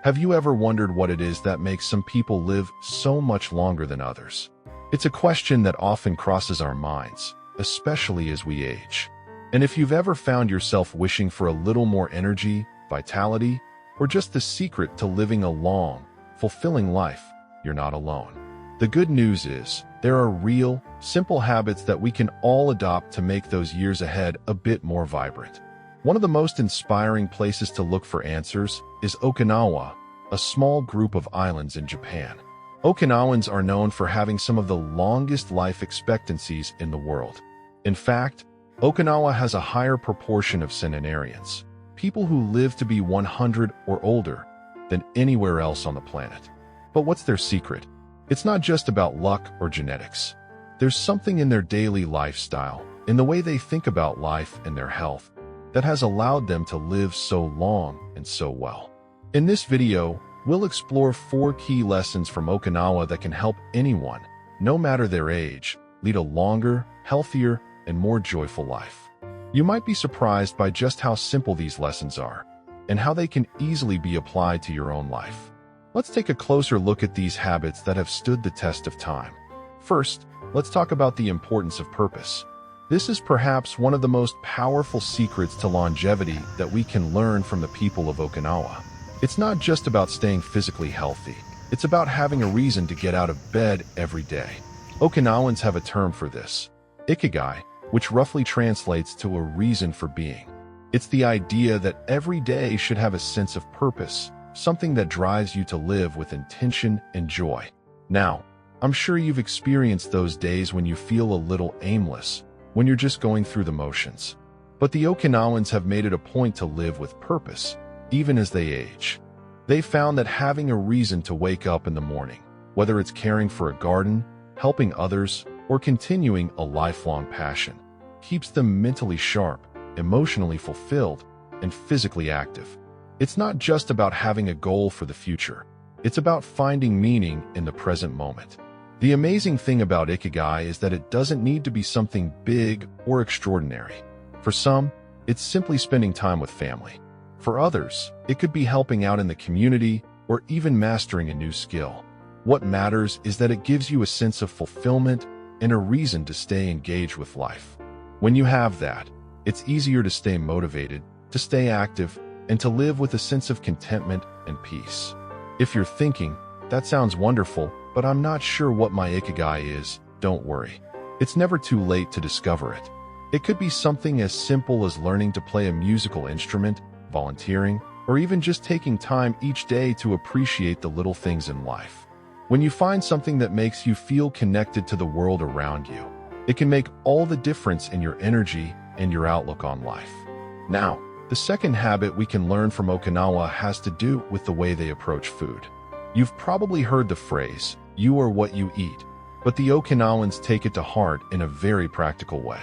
Have you ever wondered what it is that makes some people live so much longer than others? It's a question that often crosses our minds, especially as we age. And if you've ever found yourself wishing for a little more energy, vitality, or just the secret to living a long, fulfilling life, you're not alone. The good news is, there are real, simple habits that we can all adopt to make those years ahead a bit more vibrant. One of the most inspiring places to look for answers is Okinawa, a small group of islands in Japan. Okinawans are known for having some of the longest life expectancies in the world. In fact, Okinawa has a higher proportion of centenarians, people who live to be 100 or older, than anywhere else on the planet. But what's their secret? It's not just about luck or genetics. There's something in their daily lifestyle, in the way they think about life and their health, that has allowed them to live so long and so well. In this video, we'll explore 4 key lessons from Okinawa that can help anyone, no matter their age, lead a longer, healthier, and more joyful life. You might be surprised by just how simple these lessons are, and how they can easily be applied to your own life. Let's take a closer look at these habits that have stood the test of time. First, let's talk about the importance of purpose. This is perhaps one of the most powerful secrets to longevity that we can learn from the people of Okinawa. It's not just about staying physically healthy. It's about having a reason to get out of bed every day. Okinawans have a term for this, ikigai, which roughly translates to a reason for being. It's the idea that every day should have a sense of purpose, something that drives you to live with intention and joy. Now, I'm sure you've experienced those days when you feel a little aimless, when you're just going through the motions. But the Okinawans have made it a point to live with purpose, even as they age. They found that having a reason to wake up in the morning, whether it's caring for a garden, helping others, or continuing a lifelong passion, keeps them mentally sharp, emotionally fulfilled, and physically active. It's not just about having a goal for the future. It's about finding meaning in the present moment. The amazing thing about Ikigai is that it doesn't need to be something big or extraordinary. For some, it's simply spending time with family. For others, it could be helping out in the community or even mastering a new skill. What matters is that it gives you a sense of fulfillment and a reason to stay engaged with life. When you have that, it's easier to stay motivated, to stay active, and to live with a sense of contentment and peace. If you're thinking, that sounds wonderful, but I'm not sure what my ikigai is, don't worry. It's never too late to discover it. It could be something as simple as learning to play a musical instrument, volunteering, or even just taking time each day to appreciate the little things in life. When you find something that makes you feel connected to the world around you, it can make all the difference in your energy and your outlook on life. Now, the second habit we can learn from Okinawa has to do with the way they approach food. You've probably heard the phrase, "You are what you eat," but the Okinawans take it to heart in a very practical way.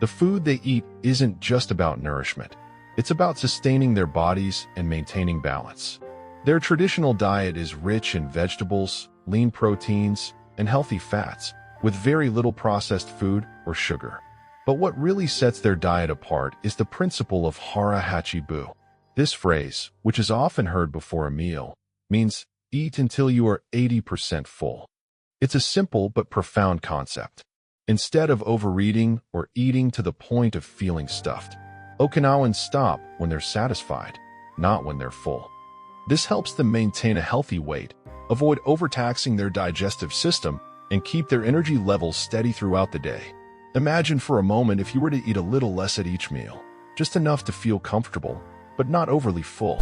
The food they eat isn't just about nourishment. It's about sustaining their bodies and maintaining balance. Their traditional diet is rich in vegetables, lean proteins, and healthy fats, with very little processed food or sugar. But what really sets their diet apart is the principle of hara hachi bu. This phrase, which is often heard before a meal, means eat until you are 80% full. It's a simple but profound concept. Instead of overeating or eating to the point of feeling stuffed, Okinawans stop when they're satisfied, not when they're full. This helps them maintain a healthy weight, avoid overtaxing their digestive system, and keep their energy levels steady throughout the day. Imagine for a moment if you were to eat a little less at each meal, just enough to feel comfortable, but not overly full.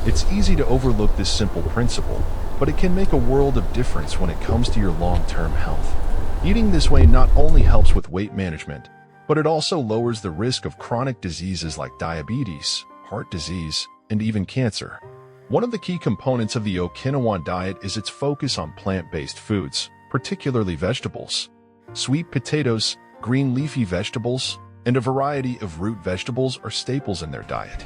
It's easy to overlook this simple principle, but it can make a world of difference when it comes to your long-term health. Eating this way not only helps with weight management, but it also lowers the risk of chronic diseases like diabetes, heart disease, and even cancer. One of the key components of the Okinawan diet is its focus on plant-based foods, particularly vegetables. Sweet potatoes, green leafy vegetables, and a variety of root vegetables are staples in their diet.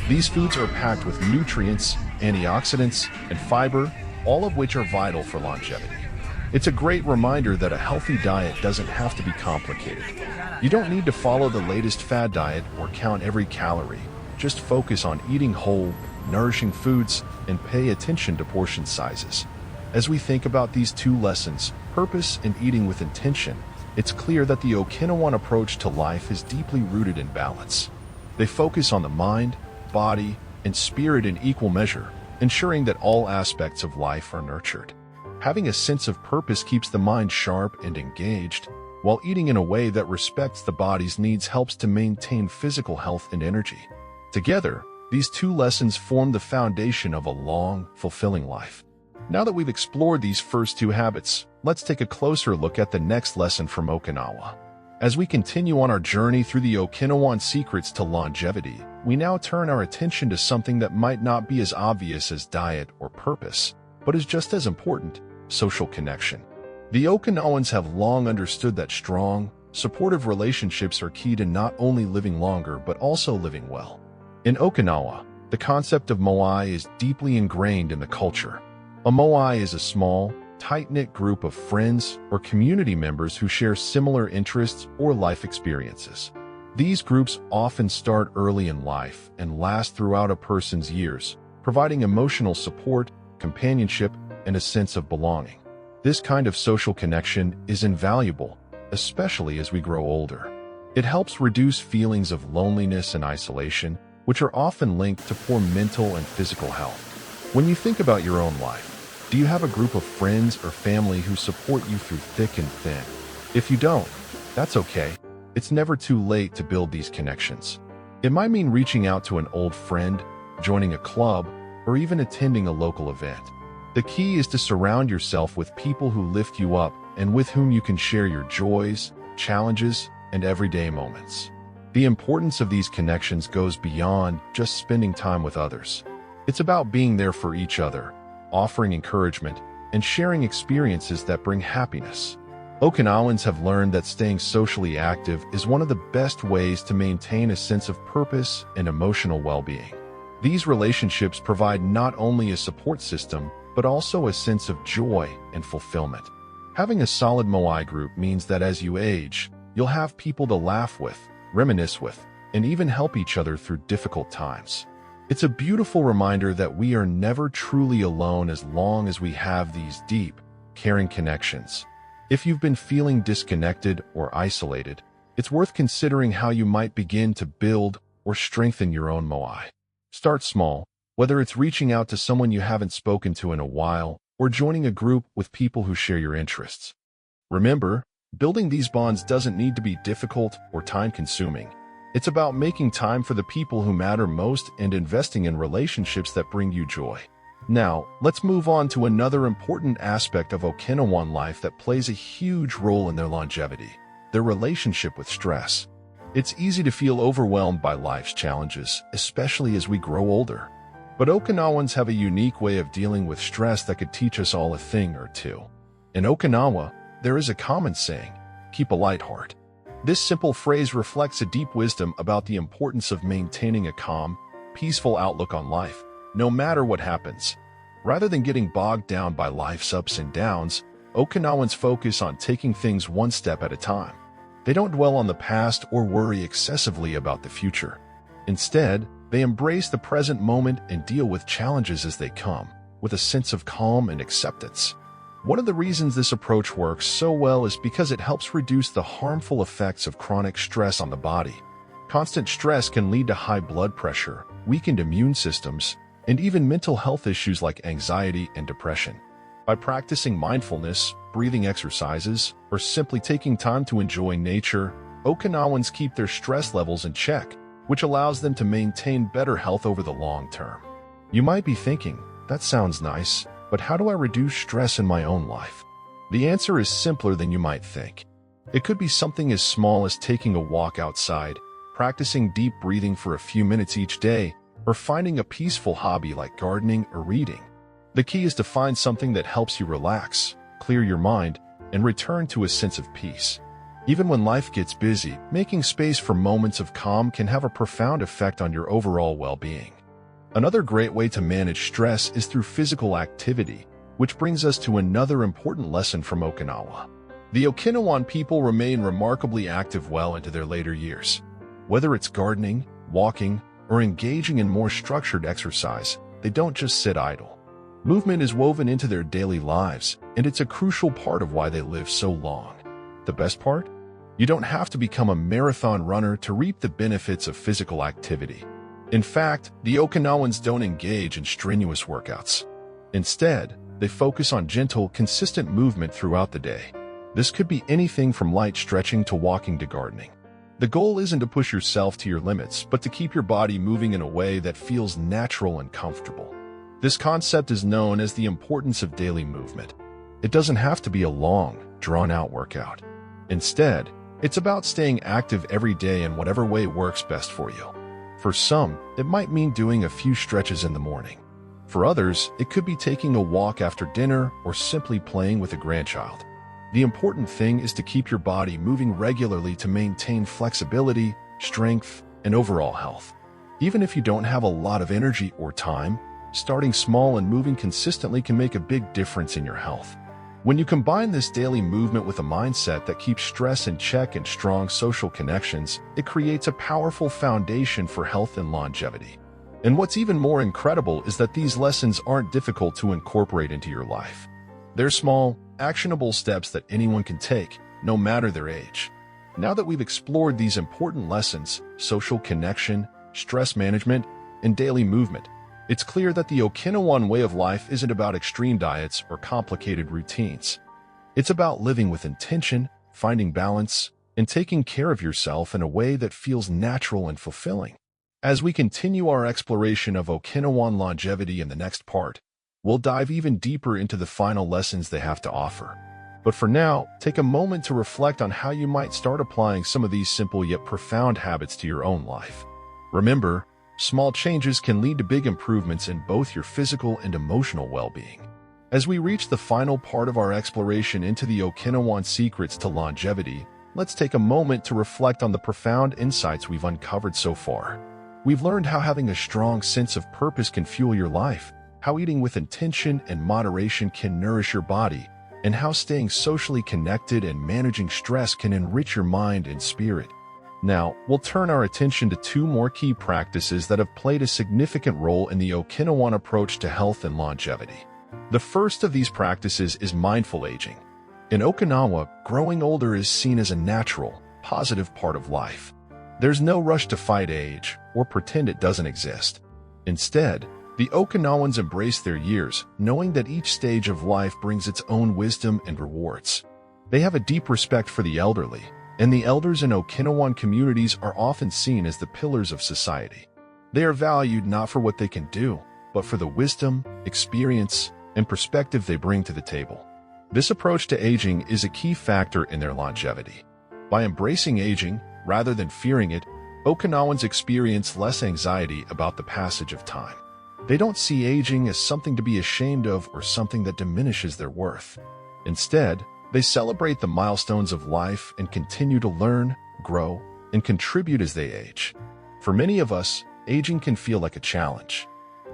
These foods are packed with nutrients, antioxidants, and fiber, all of which are vital for longevity. It's a great reminder that a healthy diet doesn't have to be complicated. You don't need to follow the latest fad diet or count every calorie. Just focus on eating whole, nourishing foods, and pay attention to portion sizes. As we think about these two lessons, purpose and eating with intention, it's clear that the Okinawan approach to life is deeply rooted in balance. They focus on the mind, body, and spirit in equal measure, ensuring that all aspects of life are nurtured. Having a sense of purpose keeps the mind sharp and engaged, while eating in a way that respects the body's needs helps to maintain physical health and energy. Together, these two lessons form the foundation of a long, fulfilling life. Now that we've explored these first two habits, let's take a closer look at the next lesson from Okinawa. As we continue on our journey through the Okinawan secrets to longevity, we now turn our attention to something that might not be as obvious as diet or purpose, but is just as important: social connection. The Okinawans have long understood that strong, supportive relationships are key to not only living longer but also living well. In Okinawa, the concept of moai is deeply ingrained in the culture. A moai is a small, tight-knit group of friends or community members who share similar interests or life experiences. These groups often start early in life and last throughout a person's years, providing emotional support, companionship, and a sense of belonging. This kind of social connection is invaluable, especially as we grow older. It helps reduce feelings of loneliness and isolation, which are often linked to poor mental and physical health. When you think about your own life, do you have a group of friends or family who support you through thick and thin? If you don't, that's okay. It's never too late to build these connections. It might mean reaching out to an old friend, joining a club, or even attending a local event. The key is to surround yourself with people who lift you up and with whom you can share your joys, challenges, and everyday moments. The importance of these connections goes beyond just spending time with others. It's about being there for each other, offering encouragement, and sharing experiences that bring happiness. Okinawans have learned that staying socially active is one of the best ways to maintain a sense of purpose and emotional well-being. These relationships provide not only a support system, but also a sense of joy and fulfillment. Having a solid moai group means that as you age, you'll have people to laugh with, reminisce with, and even help each other through difficult times. It's a beautiful reminder that we are never truly alone as long as we have these deep, caring connections. If you've been feeling disconnected or isolated, it's worth considering how you might begin to build or strengthen your own moai. Start small, whether it's reaching out to someone you haven't spoken to in a while or joining a group with people who share your interests. Remember, building these bonds doesn't need to be difficult or time-consuming. It's about making time for the people who matter most and investing in relationships that bring you joy. Now, let's move on to another important aspect of Okinawan life that plays a huge role in their longevity: their relationship with stress. It's easy to feel overwhelmed by life's challenges, especially as we grow older. But Okinawans have a unique way of dealing with stress that could teach us all a thing or two. In Okinawa, there is a common saying, "Keep a light heart." This simple phrase reflects a deep wisdom about the importance of maintaining a calm, peaceful outlook on life, no matter what happens. Rather than getting bogged down by life's ups and downs, Okinawans focus on taking things one step at a time. They don't dwell on the past or worry excessively about the future. Instead, they embrace the present moment and deal with challenges as they come, with a sense of calm and acceptance. One of the reasons this approach works so well is because it helps reduce the harmful effects of chronic stress on the body. Constant stress can lead to high blood pressure, weakened immune systems, and even mental health issues like anxiety and depression. By practicing mindfulness, breathing exercises, or simply taking time to enjoy nature, Okinawans keep their stress levels in check, which allows them to maintain better health over the long term. You might be thinking, that sounds nice, but how do I reduce stress in my own life? The answer is simpler than you might think. It could be something as small as taking a walk outside, practicing deep breathing for a few minutes each day, or finding a peaceful hobby like gardening or reading. The key is to find something that helps you relax, clear your mind, and return to a sense of peace. Even when life gets busy, making space for moments of calm can have a profound effect on your overall well-being. Another great way to manage stress is through physical activity, which brings us to another important lesson from Okinawa. The Okinawan people remain remarkably active well into their later years. Whether it's gardening, walking, or engaging in more structured exercise, they don't just sit idle. Movement is woven into their daily lives, and it's a crucial part of why they live so long. The best part? You don't have to become a marathon runner to reap the benefits of physical activity. In fact, the Okinawans don't engage in strenuous workouts. Instead, they focus on gentle, consistent movement throughout the day. This could be anything from light stretching to walking to gardening. The goal isn't to push yourself to your limits, but to keep your body moving in a way that feels natural and comfortable. This concept is known as the importance of daily movement. It doesn't have to be a long, drawn-out workout. Instead, it's about staying active every day in whatever way works best for you. For some, it might mean doing a few stretches in the morning. For others, it could be taking a walk after dinner or simply playing with a grandchild. The important thing is to keep your body moving regularly to maintain flexibility, strength, and overall health. Even if you don't have a lot of energy or time, starting small and moving consistently can make a big difference in your health. When you combine this daily movement with a mindset that keeps stress in check and strong social connections, it creates a powerful foundation for health and longevity. And what's even more incredible is that these lessons aren't difficult to incorporate into your life. They're small, actionable steps that anyone can take, no matter their age. Now that we've explored these important lessons, social connection, stress management, and daily movement, it's clear that the Okinawan way of life isn't about extreme diets or complicated routines. It's about living with intention, finding balance, and taking care of yourself in a way that feels natural and fulfilling. As we continue our exploration of Okinawan longevity in the next part, we'll dive even deeper into the final lessons they have to offer. But for now, take a moment to reflect on how you might start applying some of these simple yet profound habits to your own life. Remember, small changes can lead to big improvements in both your physical and emotional well-being. As we reach the final part of our exploration into the Okinawan secrets to longevity, let's take a moment to reflect on the profound insights we've uncovered so far. We've learned how having a strong sense of purpose can fuel your life, how eating with intention and moderation can nourish your body, and how staying socially connected and managing stress can enrich your mind and spirit. Now, we'll turn our attention to two more key practices that have played a significant role in the Okinawan approach to health and longevity. The first of these practices is mindful aging. In Okinawa, growing older is seen as a natural, positive part of life. There's no rush to fight age or pretend it doesn't exist. Instead, the Okinawans embrace their years, knowing that each stage of life brings its own wisdom and rewards. They have a deep respect for the elderly, and the elders in Okinawan communities are often seen as the pillars of society. They are valued not for what they can do, but for the wisdom, experience, and perspective they bring to the table. This approach to aging is a key factor in their longevity. By embracing aging, rather than fearing it, Okinawans experience less anxiety about the passage of time. They don't see aging as something to be ashamed of or something that diminishes their worth. Instead, they celebrate the milestones of life and continue to learn, grow, and contribute as they age. For many of us, aging can feel like a challenge.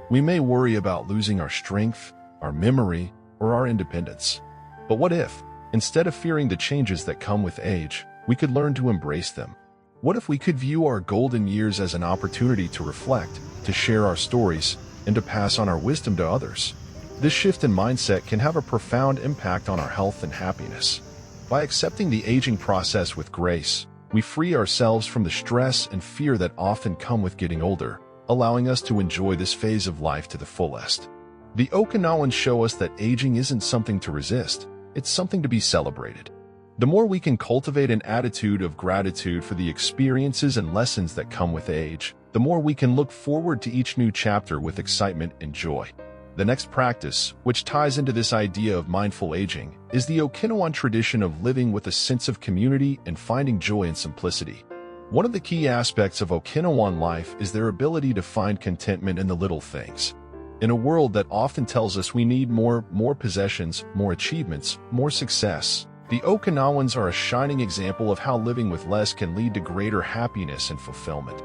We may worry about losing our strength, our memory, or our independence. But what if, instead of fearing the changes that come with age, we could learn to embrace them? What if we could view our golden years as an opportunity to reflect, to share our stories, and to pass on our wisdom to others? This shift in mindset can have a profound impact on our health and happiness. By accepting the aging process with grace, we free ourselves from the stress and fear that often come with getting older, allowing us to enjoy this phase of life to the fullest. The Okinawans show us that aging isn't something to resist, it's something to be celebrated. The more we can cultivate an attitude of gratitude for the experiences and lessons that come with age, the more we can look forward to each new chapter with excitement and joy. The next practice, which ties into this idea of mindful aging, is the Okinawan tradition of living with a sense of community and finding joy in simplicity. One of the key aspects of Okinawan life is their ability to find contentment in the little things. In a world that often tells us we need more possessions, more achievements, more success, the Okinawans are a shining example of how living with less can lead to greater happiness and fulfillment.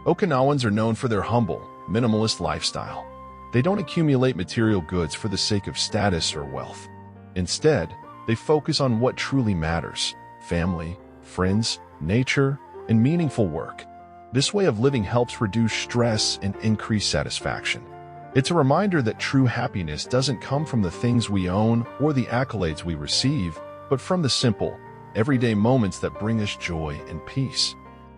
Okinawans are known for their humble, minimalist lifestyle. They don't accumulate material goods for the sake of status or wealth. Instead, they focus on what truly matters: family, friends, nature, and meaningful work. This way of living helps reduce stress and increase satisfaction. It's a reminder that true happiness doesn't come from the things we own or the accolades we receive, but from the simple, everyday moments that bring us joy and peace.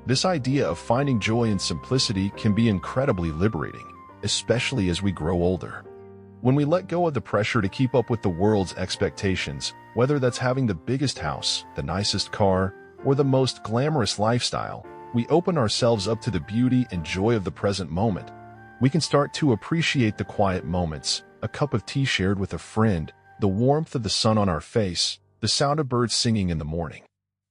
This idea of finding joy in simplicity can be incredibly liberating, especially as we grow older. When we let go of the pressure to keep up with the world's expectations, whether that's having the biggest house, the nicest car, or the most glamorous lifestyle, we open ourselves up to the beauty and joy of the present moment. We can start to appreciate the quiet moments, a cup of tea shared with a friend, the warmth of the sun on our face, the sound of birds singing in the morning.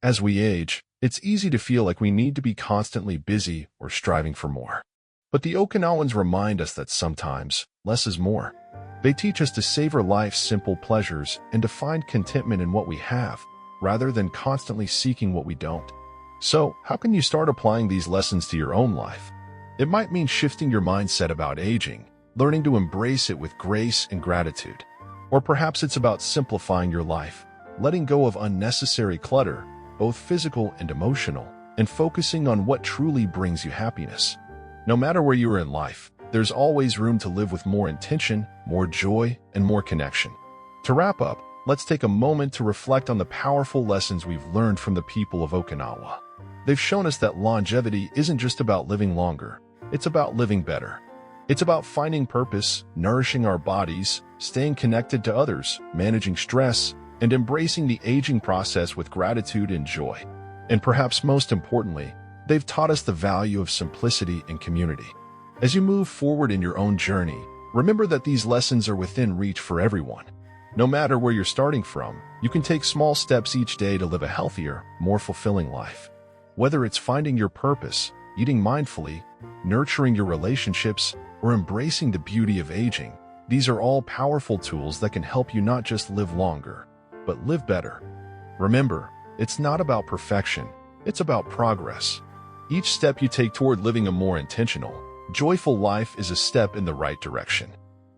As we age, it's easy to feel like we need to be constantly busy or striving for more. But the Okinawans remind us that sometimes, less is more. They teach us to savor life's simple pleasures and to find contentment in what we have, rather than constantly seeking what we don't. So, how can you start applying these lessons to your own life? It might mean shifting your mindset about aging, learning to embrace it with grace and gratitude. Or perhaps it's about simplifying your life, letting go of unnecessary clutter, both physical and emotional, and focusing on what truly brings you happiness. No matter where you are in life, there's always room to live with more intention, more joy, and more connection. To wrap up, let's take a moment to reflect on the powerful lessons we've learned from the people of Okinawa. They've shown us that longevity isn't just about living longer, it's about living better. It's about finding purpose, nourishing our bodies, staying connected to others, managing stress, and embracing the aging process with gratitude and joy. And perhaps most importantly, they've taught us the value of simplicity and community. As you move forward in your own journey, remember that these lessons are within reach for everyone. No matter where you're starting from, you can take small steps each day to live a healthier, more fulfilling life. Whether it's finding your purpose, eating mindfully, nurturing your relationships, or embracing the beauty of aging, these are all powerful tools that can help you not just live longer, but live better. Remember, it's not about perfection, it's about progress. Each step you take toward living a more intentional, joyful life is a step in the right direction.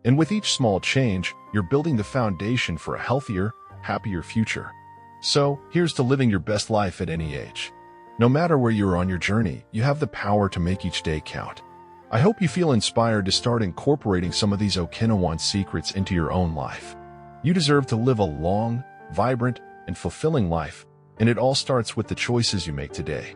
And with each small change, you're building the foundation for a healthier, happier future. So, here's to living your best life at any age. No matter where you are on your journey, you have the power to make each day count. I hope you feel inspired to start incorporating some of these Okinawan secrets into your own life. You deserve to live a long, vibrant, and fulfilling life, and it all starts with the choices you make today.